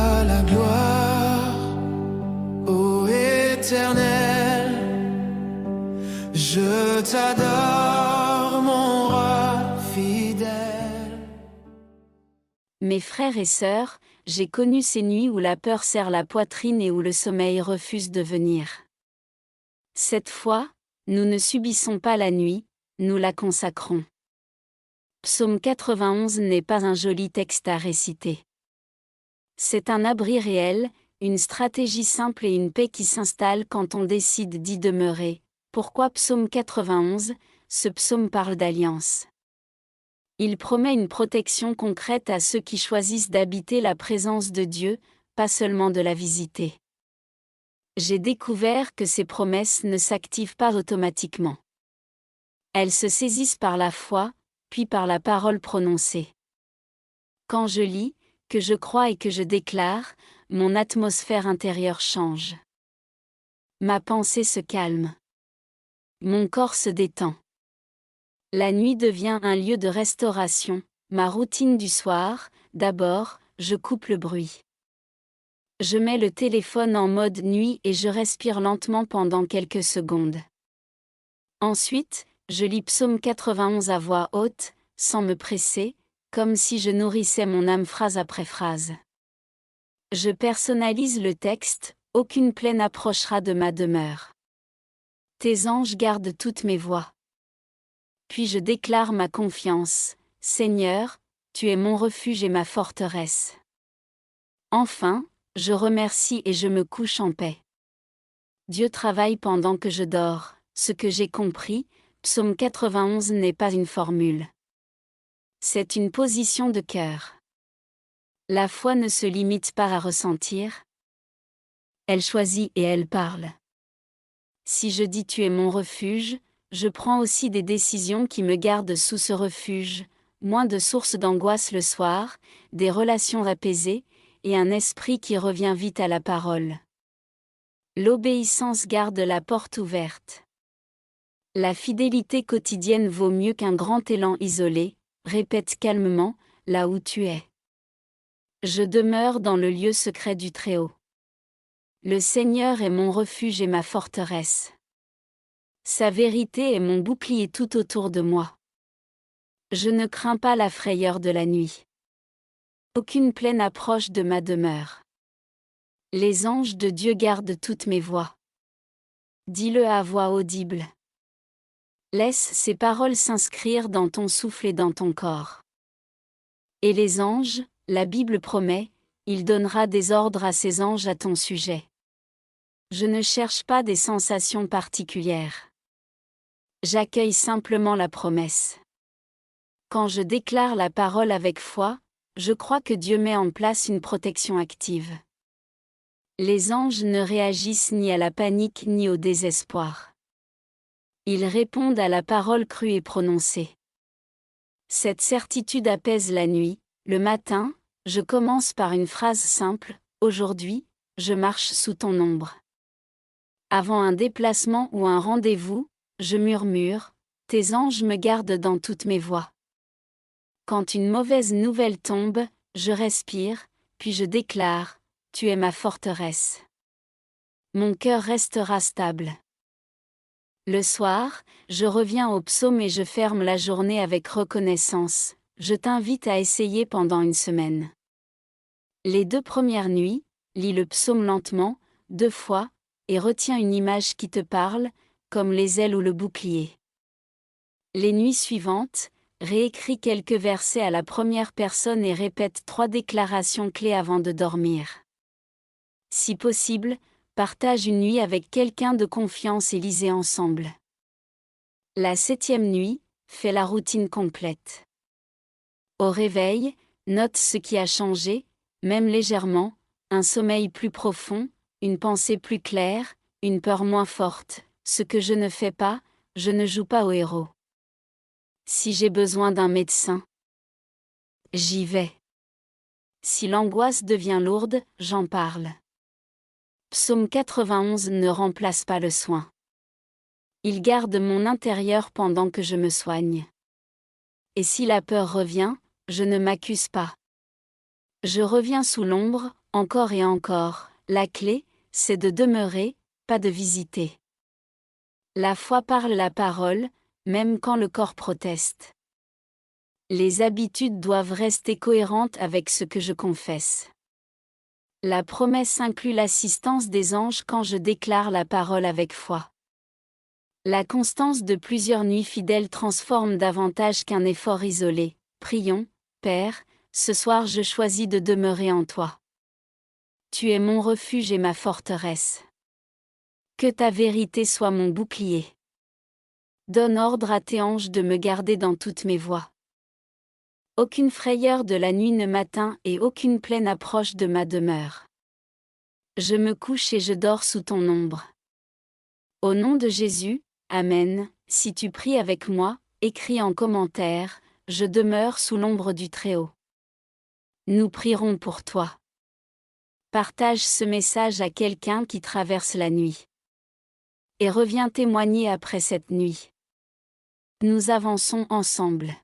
toi la gloire, ô Éternel. Je t'adore, mon roi fidèle. Mes frères et sœurs, j'ai connu ces nuits où la peur serre la poitrine et où le sommeil refuse de venir. Cette fois, nous ne subissons pas la nuit, nous la consacrons. Psaume 91 n'est pas un joli texte à réciter. C'est un abri réel, une stratégie simple et une paix qui s'installe quand on décide d'y demeurer. Pourquoi Psaume 91 ? Ce psaume parle d'alliance. Il promet une protection concrète à ceux qui choisissent d'habiter la présence de Dieu, pas seulement de la visiter. J'ai découvert que ces promesses ne s'activent pas automatiquement. Elles se saisissent par la foi, puis par la parole prononcée. Quand je lis, que je crois et que je déclare, mon atmosphère intérieure change. Ma pensée se calme. Mon corps se détend. La nuit devient un lieu de restauration, ma routine du soir. D'abord, je coupe le bruit. Je mets le téléphone en mode nuit et je respire lentement pendant quelques secondes. Ensuite, je lis Psaume 91 à voix haute, sans me presser, comme si je nourrissais mon âme phrase après phrase. Je personnalise le texte, aucune plaie n'approchera de ma demeure. Tes anges gardent toutes mes voies. Puis je déclare ma confiance, Seigneur, tu es mon refuge et ma forteresse. Enfin, je remercie et je me couche en paix. Dieu travaille pendant que je dors, ce que j'ai compris, Psaume 91 n'est pas une formule. C'est une position de cœur. La foi ne se limite pas à ressentir. Elle choisit et elle parle. Si je dis tu es mon refuge, je prends aussi des décisions qui me gardent sous ce refuge, moins de sources d'angoisse le soir, des relations apaisées, et un esprit qui revient vite à la parole. L'obéissance garde la porte ouverte. La fidélité quotidienne vaut mieux qu'un grand élan isolé, répète calmement, là où tu es. Je demeure dans le lieu secret du Très-Haut. Le Seigneur est mon refuge et ma forteresse. Sa vérité est mon bouclier tout autour de moi. Je ne crains pas la frayeur de la nuit. Aucune plaie n'approche de ma demeure. Les anges de Dieu gardent toutes mes voies. Dis-le à voix audible. Laisse ces paroles s'inscrire dans ton souffle et dans ton corps. Et les anges, la Bible promet, il donnera des ordres à ses anges à ton sujet. Je ne cherche pas des sensations particulières. J'accueille simplement la promesse. Quand je déclare la parole avec foi, je crois que Dieu met en place une protection active. Les anges ne réagissent ni à la panique ni au désespoir. Ils répondent à la parole crue et prononcée. Cette certitude apaise la nuit. Le matin, je commence par une phrase simple, « Aujourd'hui, je marche sous ton ombre ». Avant un déplacement ou un rendez-vous, je murmure, « Tes anges me gardent dans toutes mes voies ». Quand une mauvaise nouvelle tombe, je respire, puis je déclare, « Tu es ma forteresse ». Mon cœur restera stable. Le soir, je reviens au psaume et je ferme la journée avec reconnaissance. Je t'invite à essayer pendant une semaine. Les 2 premières nuits, lis le psaume lentement, 2 fois, et retiens une image qui te parle, comme les ailes ou le bouclier. Les nuits suivantes, réécris quelques versets à la première personne et répète 3 déclarations clés avant de dormir. Si possible, partage une nuit avec quelqu'un de confiance et lisez ensemble. La 7e nuit, fais la routine complète. Au réveil, note ce qui a changé, même légèrement, un sommeil plus profond, une pensée plus claire, une peur moins forte. Ce que je ne fais pas, je ne joue pas au héros. Si j'ai besoin d'un médecin, j'y vais. Si l'angoisse devient lourde, j'en parle. Psaume 91 ne remplace pas le soin. Il garde mon intérieur pendant que je me soigne. Et si la peur revient, je ne m'accuse pas. Je reviens sous l'ombre, encore et encore. La clé, c'est de demeurer, pas de visiter. La foi parle la parole, même quand le corps proteste. Les habitudes doivent rester cohérentes avec ce que je confesse. La promesse inclut l'assistance des anges quand je déclare la parole avec foi. La constance de plusieurs nuits fidèles transforme davantage qu'un effort isolé. Prions, Père, ce soir je choisis de demeurer en toi. Tu es mon refuge et ma forteresse. Que ta vérité soit mon bouclier. Donne ordre à tes anges de me garder dans toutes mes voies. Aucune frayeur de la nuit ne m'atteint et aucune plaie n'approche de ma demeure. Je me couche et je dors sous ton ombre. Au nom de Jésus, Amen. Si tu pries avec moi, écris en commentaire, je demeure sous l'ombre du Très-Haut. Nous prierons pour toi. Partage ce message à quelqu'un qui traverse la nuit. Et reviens témoigner après cette nuit. Nous avançons ensemble.